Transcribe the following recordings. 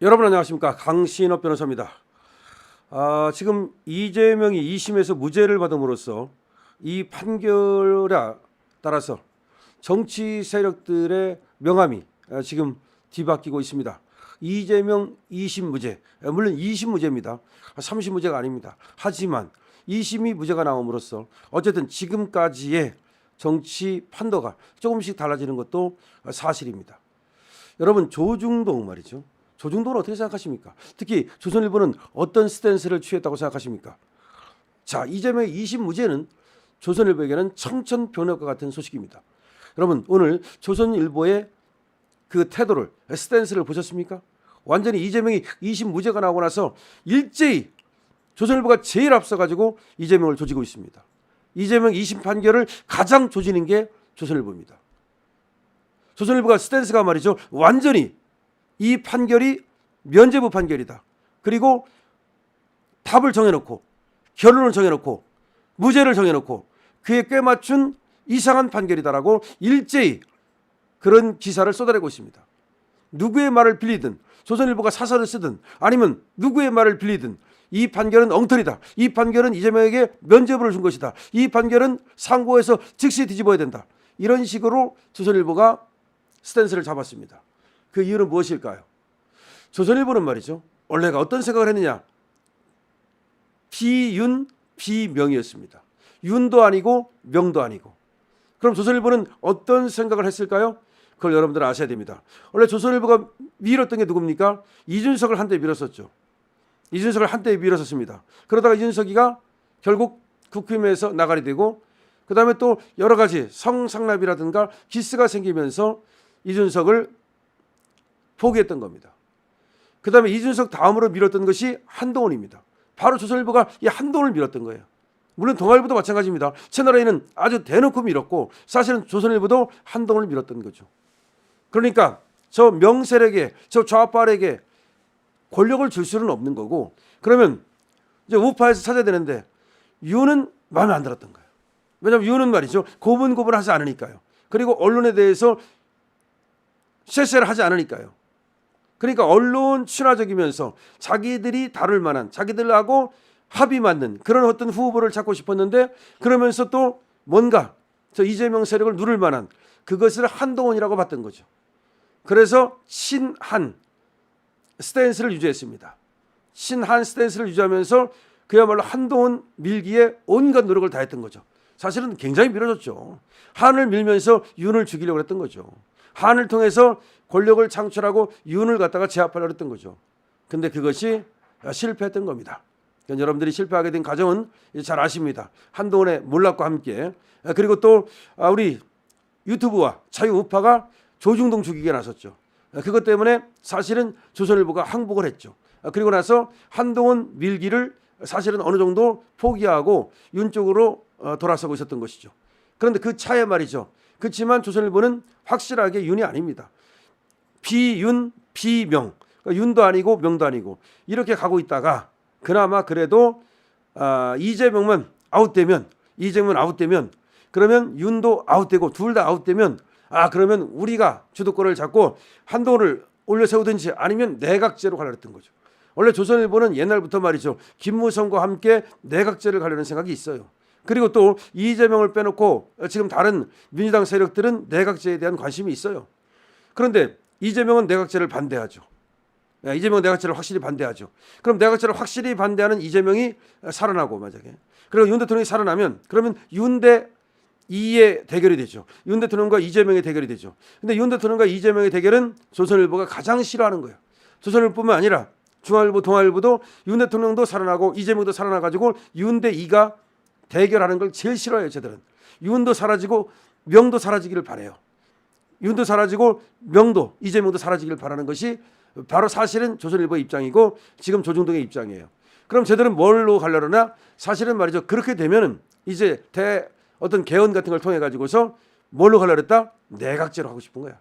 여러분 안녕하십니까, 강신업 변호사입니다. 지금 이재명이 2심에서 무죄를 받음으로써 이 판결에 따라서 정치 세력들의 명함이 지금 뒤바뀌고 있습니다. 이재명 2심 무죄, 물론 2심 무죄입니다. 3심 무죄가 아닙니다. 하지만 2심이 무죄가 나옴으로써 어쨌든 지금까지의 정치 판도가 조금씩 달라지는 것도 사실입니다. 여러분, 조중동 말이죠. 조중동은 어떻게 생각하십니까? 특히 조선일보는 어떤 스탠스를 취했다고 생각하십니까? 자, 이재명의 2심 무죄는 조선일보에게는 청천벽력과 같은 소식입니다. 여러분, 오늘 조선일보의 그 태도를, 스탠스를 보셨습니까? 완전히 이재명이 2심 무죄가 나오고 나서 일제히 조선일보가 제일 앞서가지고 이재명을 조지고 있습니다. 이재명 2심 판결을 가장 조지는 게 조선일보입니다. 조선일보가 스탠스가 말이죠, 완전히 이 판결이 면죄부 판결이다. 그리고 답을 정해놓고 결론을 정해놓고 무죄를 정해놓고 그에 꿰맞춘 이상한 판결이다라고 일제히 그런 기사를 쏟아내고 있습니다. 누구의 말을 빌리든, 조선일보가 사설을 쓰든 아니면 누구의 말을 빌리든 이 판결은 엉터리다. 이 판결은 이재명에게 면죄부를 준 것이다. 이 판결은 상고에서 즉시 뒤집어야 된다. 이런 식으로 조선일보가 스탠스를 잡았습니다. 그 이유는 무엇일까요? 조선일보는 말이죠, 원래가 어떤 생각을 했느냐, 비윤 비명이었습니다. 윤도 아니고 명도 아니고. 그럼 조선일보는 어떤 생각을 했을까요? 그걸 여러분들은 아셔야 됩니다. 원래 조선일보가 밀었던 게 누굽니까? 이준석을 한때 밀었었죠. 이준석을 한때 밀었었습니다. 그러다가 이준석이가 결국 국힘에서 나가리 되고, 그 다음에 또 여러 가지 성상납이라든가 기스가 생기면서 이준석을 포기했던 겁니다. 그 다음에 이준석 다음으로 밀었던 것이 한동훈입니다. 바로 조선일보가 이 한동훈을 밀었던 거예요. 물론 동아일보도 마찬가지입니다. 채널A는 아주 대놓고 밀었고 사실은 조선일보도 한동훈을 밀었던 거죠. 그러니까 저 명세력에, 저 좌빨에게 권력을 줄 수는 없는 거고, 그러면 이제 우파에서 찾아야 되는데 윤은 마음에 안 들었던 거예요. 왜냐하면 윤은 말이죠, 고분고분하지 않으니까요. 그리고 언론에 대해서 쎄쎄를 하지 않으니까요. 그러니까 언론 친화적이면서 자기들이 다룰 만한, 자기들하고 합이 맞는 그런 어떤 후보를 찾고 싶었는데, 그러면서 또 뭔가 저 이재명 세력을 누를 만한 그것을 한동훈이라고 봤던 거죠. 그래서 친한 스탠스를 유지했습니다. 친한 스탠스를 유지하면서 그야말로 한동훈 밀기에 온갖 노력을 다했던 거죠. 사실은 굉장히 밀어줬죠. 한을 밀면서 윤을 죽이려고 했던 거죠. 한을 통해서 권력을 창출하고 윤을 갖다가 제압하려고 했던 거죠. 근데 그것이 실패했던 겁니다. 그러니까 여러분들이 실패하게 된 과정은 잘 아십니다. 한동훈의 몰락과 함께, 그리고 또 우리 유튜브와 자유우파가 조중동 죽이게 나섰죠. 그것 때문에 사실은 조선일보가 항복을 했죠. 그리고 나서 한동훈 밀기를 사실은 어느 정도 포기하고 윤 쪽으로 돌아서고 있었던 것이죠. 그런데 그 차에 말이죠. 그렇지만 조선일보는 확실하게 윤이 아닙니다. 비윤 비명, 그러니까 윤도 아니고 명도 아니고 이렇게 가고 있다가 그나마 그래도 이재명만 아웃되면, 그러면 윤도 아웃되고 둘 다 아웃되면, 그러면 우리가 주도권을 잡고 한동훈을 올려 세우든지 아니면 내각제로 가려고 했던 거죠. 원래 조선일보는 옛날부터 말이죠, 김무성과 함께 내각제를 가려는 생각이 있어요. 그리고 또 이재명을 빼놓고 지금 다른 민주당 세력들은 내각제에 대한 관심이 있어요. 그런데 이재명은 내각제를 반대하죠. 이재명은 내각제를 확실히 반대하죠. 그럼 내각제를 확실히 반대하는 이재명이 살아나고, 만약에 그리고 윤 대통령이 살아나면 그러면 윤 대 이의 대결이 되죠. 윤 대통령과 이재명의 대결이 되죠. 근데 윤 대통령과 이재명의 대결은 조선일보가 가장 싫어하는 거예요. 조선일보뿐만 아니라 중앙일보, 동아일보도 윤 대통령도 살아나고 이재명도 살아나가지고 윤 대 이가 대결하는 걸 제일 싫어해요. 쟤들은 윤도 사라지고 명도 사라지기를 바라요. 윤도 사라지고 명도, 이재명도 사라지기를 바라는 것이 바로 사실은 조선일보의 입장이고 지금 조중동의 입장이에요. 그럼 쟤들은 뭘로 가려나? 사실은 말이죠, 그렇게 되면은 이제 어떤 개헌 같은 걸 통해 가지고서 뭘로 가려고 했다? 내각제로 하고 싶은 거야.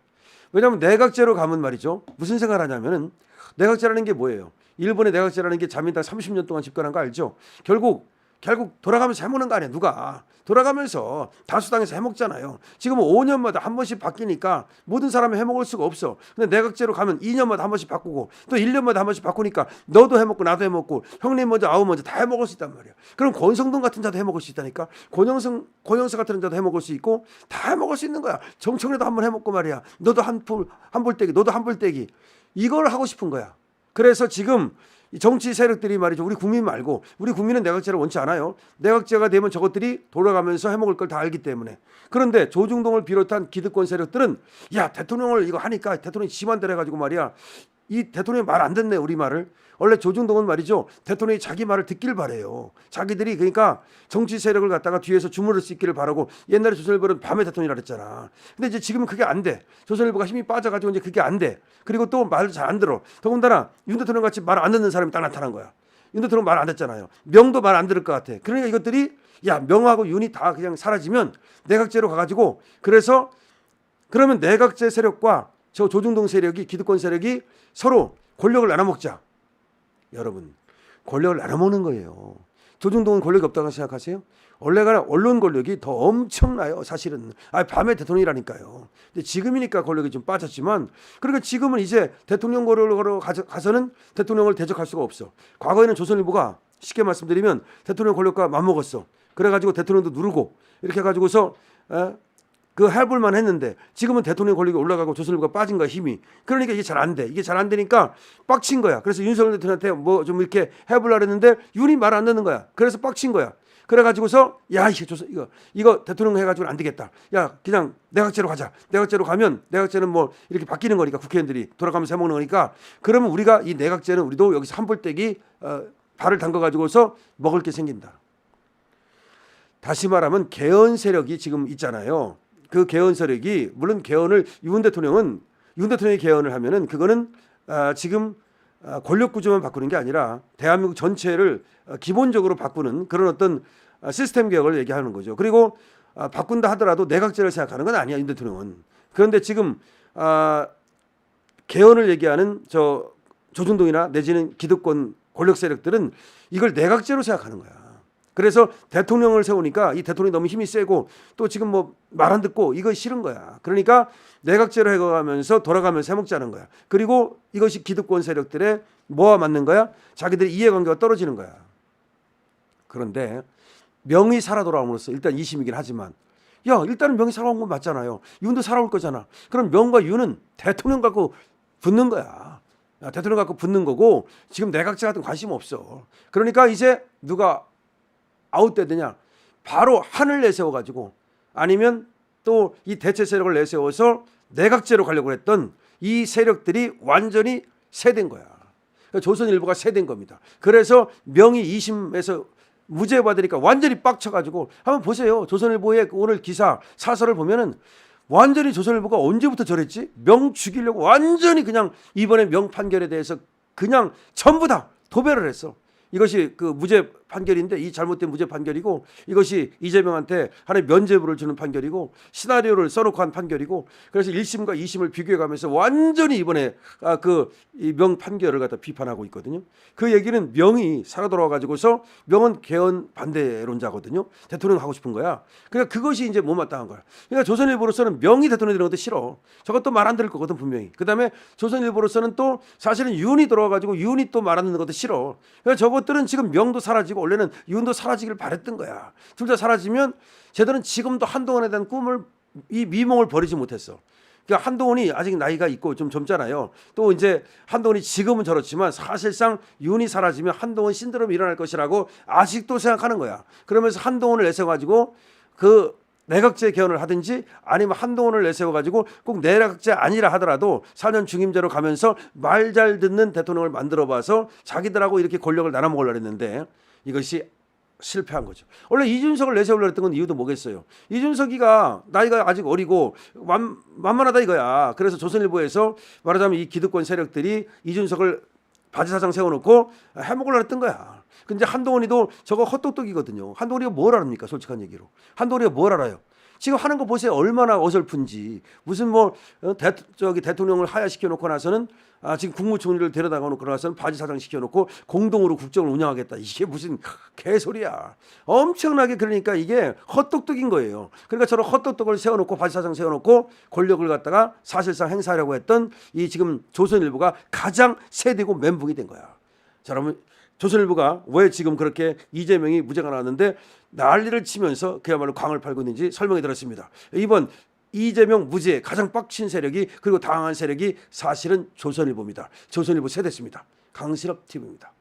왜냐하면 내각제로 가면 말이죠, 무슨 생각을 하냐면은, 내각제라는 게 뭐예요? 일본의 내각제라는 게 자민당 30년 동안 집권한 거 알죠? 결국 결국 돌아가면서 해먹는 거 아니야. 누가 돌아가면서 다수당에서 해먹잖아요. 지금은 5년마다 한 번씩 바뀌니까 모든 사람이 해먹을 수가 없어. 근데 내각제로 가면 2년마다 한 번씩 바꾸고 또 1년마다 한 번씩 바꾸니까 너도 해먹고 나도 해먹고 형님 먼저 아우 먼저 다 해먹을 수 있단 말이야. 그럼 권성동 같은 자도 해먹을 수 있다니까. 권영석 같은 자도 해먹을 수 있고 다 해먹을 수 있는 거야. 정청래도 한 번 해먹고 말이야. 너도 한불떼기 너도 한불떼기 이걸 하고 싶은 거야. 그래서 지금 이 정치 세력들이 말이죠. 우리 국민 말고 우리 국민은 내각제를 원치 않아요. 내각제가 되면 저것들이 돌아가면서 해먹을 걸 다 알기 때문에. 그런데 조중동을 비롯한 기득권 세력들은 야 대통령을 이거 하니까 대통령이 지만대로 해가지고 말이야. 이 대통령이 말 안 듣네 우리 말을. 원래 조중동은 말이죠. 대통령이 자기 말을 듣길 바래요. 자기들이 그러니까 정치 세력을 갖다가 뒤에서 주무를 수 있기를 바라고 옛날에 조선일보는 밤에 대통령이라 그랬잖아. 근데 이제 지금은 그게 안 돼. 조선일보가 힘이 빠져가지고 이제 그게 안 돼. 그리고 또 말을 잘 안 들어. 더군다나 윤 대통령 같이 말 안 듣는 사람이 딱 나타난 거야. 윤 대통령 말 안 듣잖아요. 명도 말 안 들을 것 같아. 그러니까 이것들이 야 명하고 윤이 다 그냥 사라지면 내각제로 가가지고 그래서 그러면 내각제 세력과 저 조중동 세력이 기득권 세력이 서로 권력을 나눠 먹자. 여러분 권력을 나눠 먹는 거예요. 조중동은 권력이 없다고 생각하세요? 원래가 언론 권력이 더 엄청나요. 사실은 밤에 대통령이라니까요. 근데 지금이니까 권력이 좀 빠졌지만 그러니까 지금은 이제 대통령 권력으로 가서는 대통령을 대적할 수가 없어. 과거에는 조선일보가 쉽게 말씀드리면 대통령 권력과 맞먹었어. 그래가지고 대통령도 누르고 이렇게 해가지고서 그 해볼만 했는데 지금은 대통령 권력이 올라가고 조선일보가 빠진 거야 힘이. 그러니까 이게 잘 안 돼. 이게 잘 안 되니까 빡친 거야. 그래서 윤석열 대통령한테 뭐 좀 이렇게 해보려고 했는데 윤이 말 안 듣는 거야. 그래서 빡친 거야. 그래가지고서 야 이거 대통령 해가지고는 안 되겠다. 야 그냥 내각제로 가자. 내각제로 가면 내각제는 뭐 이렇게 바뀌는 거니까 국회의원들이 돌아가면서 해먹는 거니까 그러면 우리가 이 내각제는 우리도 여기서 한불떼기 발을 담가가지고서 먹을 게 생긴다. 다시 말하면 개헌 세력이 지금 있잖아요. 그 개헌 세력이 물론 개헌을 윤 대통령이 개헌을 하면은 그거는 지금 권력 구조만 바꾸는 게 아니라 대한민국 전체를 기본적으로 바꾸는 그런 어떤 시스템 개혁을 얘기하는 거죠. 그리고 바꾼다 하더라도 내각제를 생각하는 건 아니야 윤 대통령은. 그런데 지금 개헌을 얘기하는 저 조중동이나 내지는 기득권 권력 세력들은 이걸 내각제로 생각하는 거야. 그래서 대통령을 세우니까 이 대통령이 너무 힘이 세고 또 지금 뭐 말 안 듣고 이거 싫은 거야. 그러니까 내각제로 해가면서 돌아가면서 해먹자는 거야. 그리고 이것이 기득권 세력들의 뭐와 맞는 거야? 자기들의 이해관계가 떨어지는 거야. 그런데 명이 살아 돌아옴으로써 일단 2심이긴 하지만 야 일단은 명이 살아온 건 맞잖아요. 윤도 살아올 거잖아. 그럼 명과 윤은 대통령 갖고 붙는 거야. 대통령 갖고 붙는 거고 지금 내각제 같은 관심 없어. 그러니까 이제 누가 아웃되느냐 바로 한을 내세워가지고 아니면 또 이 대체 세력을 내세워서 내각제로 가려고 했던 이 세력들이 완전히 세된 거야. 조선일보가 세된 겁니다. 그래서 명이 2심에서 무죄 받으니까 완전히 빡쳐가지고 한번 보세요. 조선일보의 오늘 기사 사설을 보면은 완전히 조선일보가 언제부터 저랬지? 명 죽이려고 완전히 그냥 이번에 명 판결에 대해서 그냥 전부 다 도배를 했어. 이것이 그 무죄 판결인데 이 잘못된 무죄 판결이고 이것이 이재명한테 하나의 면죄부를 주는 판결이고 시나리오를 써놓고 한 판결이고 그래서 1심과 2심을 비교해가면서 완전히 이번에 그 이 명 판결을 갖다 비판하고 있거든요. 그 얘기는 명이 살아 돌아와가지고서 명은 개헌 반대론자거든요. 대통령 하고 싶은 거야. 그러니까 그것이 이제 못마땅한 거야. 그러니까 조선일보로서는 명이 대통령 되는 것도 싫어. 저것도 말 안 들을 거거든 분명히. 그다음에 조선일보로서는 또 사실은 윤이 들어와가지고 윤이 또 말 안 듣는 것도 싫어. 그러니까 저것들은 지금 명도 사라지고 원래는 윤도 사라지길 바랬던 거야. 둘 다 사라지면 쟤들은 지금도 한동안에 대한 꿈을 이 미몽을 버리지 못했어. 그러니까 한동훈이 아직 나이가 있고 좀 젊잖아요. 또 이제 한동훈이 지금은 저렇지만 사실상 윤이 사라지면 한동훈 신드롬이 일어날 것이라고 아직도 생각하는 거야. 그러면서 한동훈을 내세워가지고 그 내각제 개헌을 하든지 아니면 한동훈을 내세워가지고 꼭 내각제 아니라 하더라도 4년 중임제로 가면서 말 잘 듣는 대통령을 만들어봐서 자기들하고 이렇게 권력을 나눠 먹으려고 했는데 이것이 실패한 거죠. 원래 이준석을 내세우려고 했던 건 이유도 뭐겠어요. 이준석이가 나이가 아직 어리고 만만하다 이거야. 그래서 조선일보에서 말하자면 이 기득권 세력들이 이준석을 바지사장 세워놓고 해먹으려고 했던 거야. 근데 한동훈이도 저거 헛똑똑이거든요. 한동훈이가 뭘 압니까? 솔직한 얘기로. 한동훈이가 뭘 알아요? 지금 하는 거 보세요. 얼마나 어설픈지. 무슨 뭐 대통령을 하야시켜 놓고 나서는 지금 국무총리를 데려다가 놓고 나서는 바지 사장 시켜 놓고 공동으로 국정을 운영하겠다. 이게 무슨 개소리야. 엄청나게 그러니까 이게 헛똑똑인 거예요. 그러니까 저런 헛똑똑을 세워놓고 바지 사장 세워놓고 권력을 갖다가 사실상 행사하려고 했던 이 지금 조선일보가 가장 세대고 멘붕이 된 거야. 자, 여러분 조선일보가 왜 지금 그렇게 이재명이 무죄가 나왔는데 난리를 치면서 그야말로 광을 팔고 있는지 설명해 드렸습니다. 이번 이재명 무죄 가장 빡친 세력이 그리고 당한 세력이 사실은 조선일보입니다. 조선일보 세대입니다. 강신업 TV입니다.